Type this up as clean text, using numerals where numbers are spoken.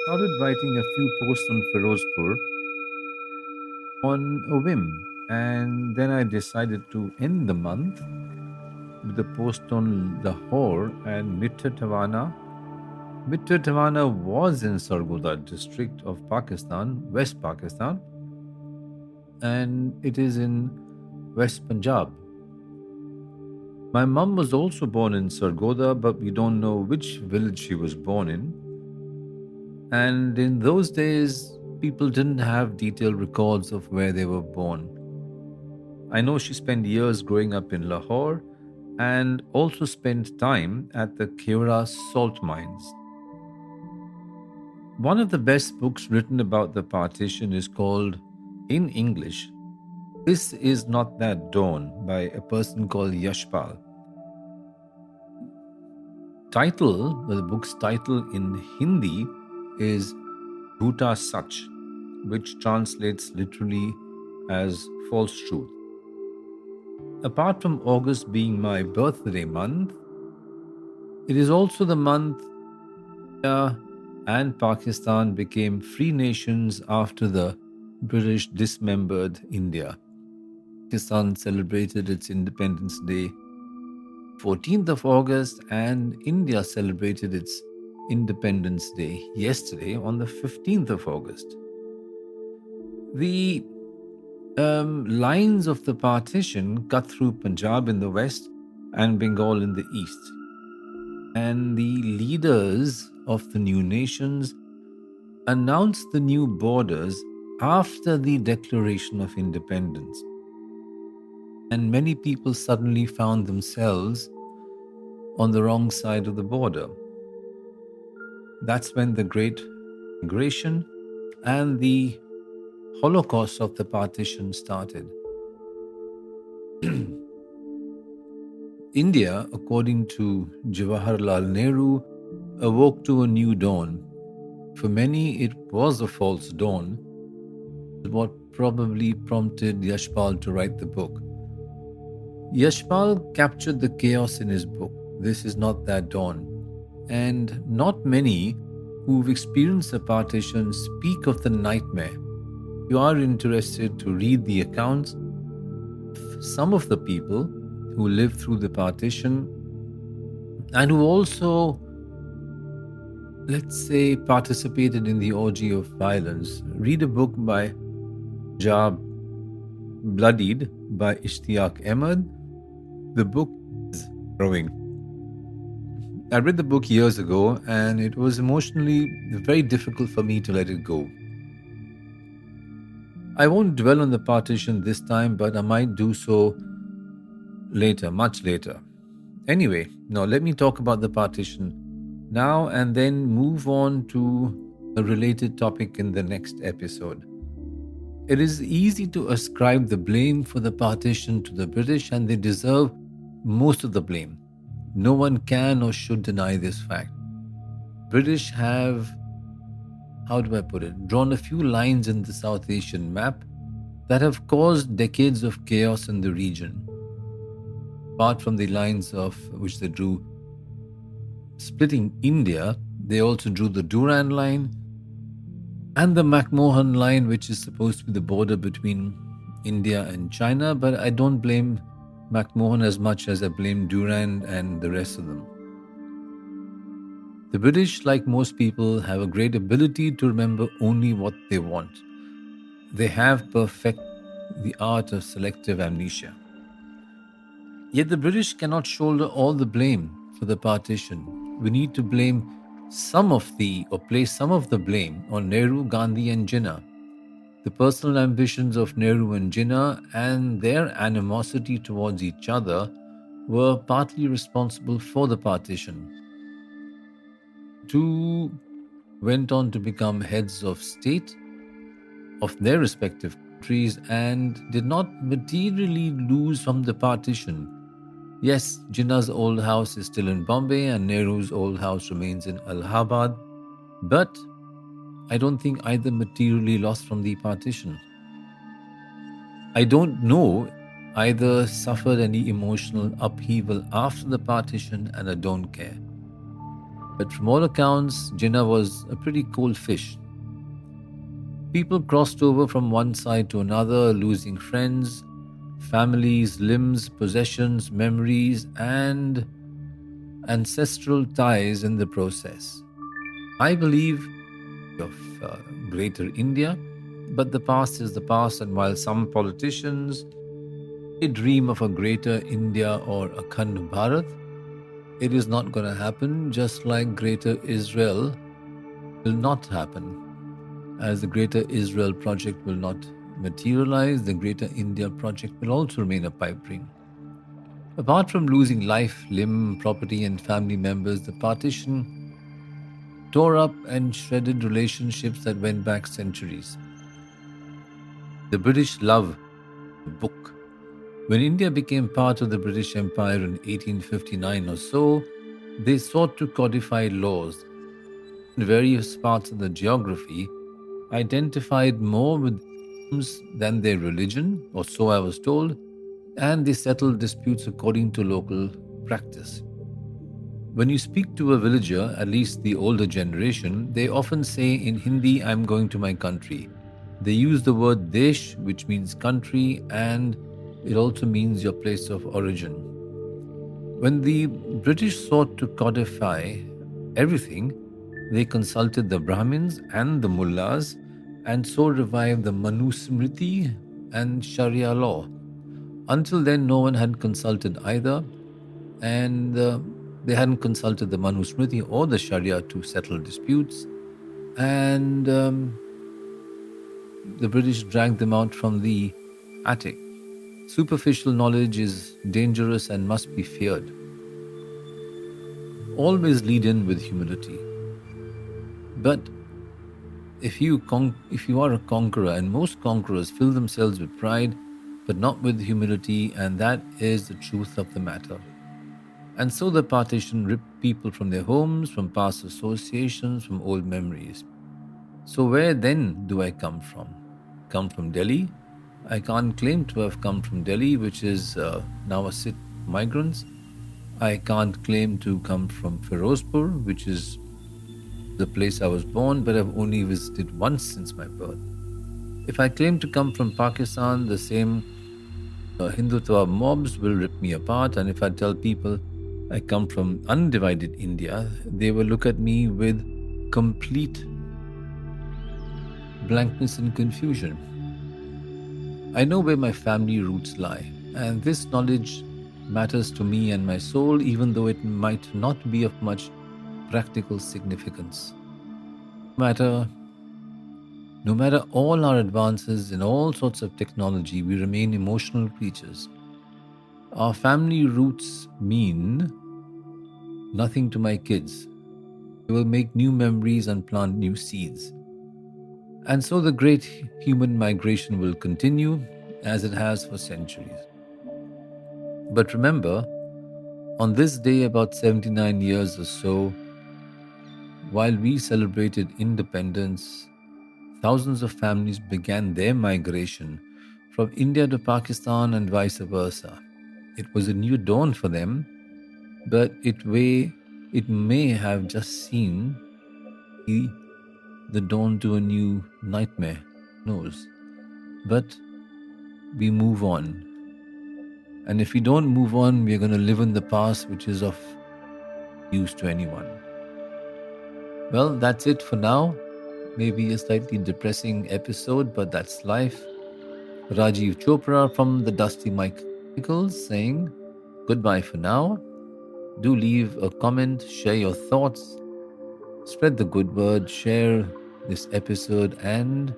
started writing a few posts on Ferozepore on a whim, and then I decided to end the month with a post on Lahore and Mitta Tawana. Mitta Tawana was in Sargodha district of Pakistan, West Pakistan, and it is in West Punjab. My mum was also born in Sargodha, but we don't know which village she was born in. And in those days, people didn't have detailed records of where they were born. I know she spent years growing up in Lahore and also spent time at the Kewra salt mines. One of the best books written about the partition is called, in English, This Is Not That Dawn by a person called Yashpal. The book's title in Hindi is Bhuta Sach, which translates literally as false truth. Apart from August being my birthday month, it is also the month India and Pakistan became free nations after the British dismembered India. Pakistan celebrated its Independence Day 14th of August, and India celebrated its Independence Day yesterday on the 15th of August. The lines of the partition cut through Punjab in the west and Bengal in the east. And the leaders of the new nations announced the new borders after the Declaration of Independence. And many people suddenly found themselves on the wrong side of the border. That's when the Great Migration and the Holocaust of the partition started. India, according to Jawaharlal Nehru, awoke to a new dawn. For many, it was a false dawn, what probably prompted Yashpal to write the book. Yashpal captured the chaos in his book, This Is Not That Dawn, and not many who've experienced the partition speak of the nightmare. You are interested to read the accounts of some of the people who lived through the partition and who also, let's say, participated in the orgy of violence. Read a book by Jab Bloodied by Ishtiaq Ahmed. The book is harrowing. I read the book years ago and it was emotionally very difficult for me to let it go. I won't dwell on the partition this time, but I might do so later, much later. Anyway, now let me talk about the partition now and then move on to a related topic in the next episode. It is easy to ascribe the blame for the partition to the British, and they deserve most of the blame. No one can or should deny this fact. British have, how do I put it, drawn a few lines in the South Asian map that have caused decades of chaos in the region. Apart from the lines of which they drew splitting India, they also drew the Durand line and the McMahon line, which is supposed to be the border between India and China, but I don't blame McMahon as much as I blame Durand and the rest of them. The British, like most people, have a great ability to remember only what they want. They have perfected the art of selective amnesia. Yet the British cannot shoulder all the blame for the partition. We need to blame place some of the blame on Nehru, Gandhi and Jinnah. The personal ambitions of Nehru and Jinnah and their animosity towards each other were partly responsible for the partition. Two went on to become heads of state of their respective countries and did not materially lose from the partition. Yes, Jinnah's old house is still in Bombay and Nehru's old house remains in Allahabad, but I don't think either materially lost from the partition. I don't know either suffered any emotional upheaval after the partition, and I don't care. But from all accounts, Jinnah was a pretty cold fish. People crossed over from one side to another, losing friends, families, limbs, possessions, memories, and ancestral ties in the process. I believe of greater India, but the past is the past, and while some politicians they dream of a greater India or a Khand Bharat, it is not going to happen, just like greater Israel will not happen. As the greater Israel project will not materialize, the greater India project will also remain a pipe dream. Apart from losing life, limb, property, and family members, the partition tore up and shredded relationships that went back centuries. The British love the book. When India became part of the British Empire in 1859 or so, they sought to codify laws. In various parts of the geography identified more with than their religion, or so I was told, and they settled disputes according to local practice. When you speak to a villager, at least the older generation, they often say in Hindi, I'm going to my country. They use the word desh, which means country, and it also means your place of origin. When the British sought to codify everything, they consulted the Brahmins and the mullahs and so revived the Manusmriti and Sharia law. Until then, no one had consulted either, and they hadn't consulted the Manusmriti or the Sharia to settle disputes. And the British dragged them out from the attic. Superficial knowledge is dangerous and must be feared. Always lead in with humility. But if you are a conqueror, and most conquerors fill themselves with pride, but not with humility, and that is the truth of the matter. And so the partition ripped people from their homes, from past associations, from old memories. So where then do I come from? Come from Delhi? I can't claim to have come from Delhi, which is now a city of migrants. I can't claim to come from Ferozepore, which is the place I was born, but I've only visited once since my birth. If I claim to come from Pakistan, the same Hindutva mobs will rip me apart. And if I tell people I come from undivided India, they will look at me with complete blankness and confusion. I know where my family roots lie, and this knowledge matters to me and my soul, even though it might not be of much practical significance. No matter all our advances in all sorts of technology, we remain emotional creatures. Our family roots mean nothing to my kids. They will make new memories and plant new seeds. And so the great human migration will continue as it has for centuries. But remember, on this day about 79 years or so, while we celebrated independence, thousands of families began their migration from India to Pakistan and vice versa. It was a new dawn for them, but it may have just seemed the dawn to a new nightmare. Who knows? But we move on. And if we don't move on, we're going to live in the past, which is of use to anyone. Well, that's it for now. Maybe a slightly depressing episode, but that's life. Rajiv Chopra from the Dusty Michaels saying goodbye for now. Do leave a comment, share your thoughts, spread the good word, share this episode, and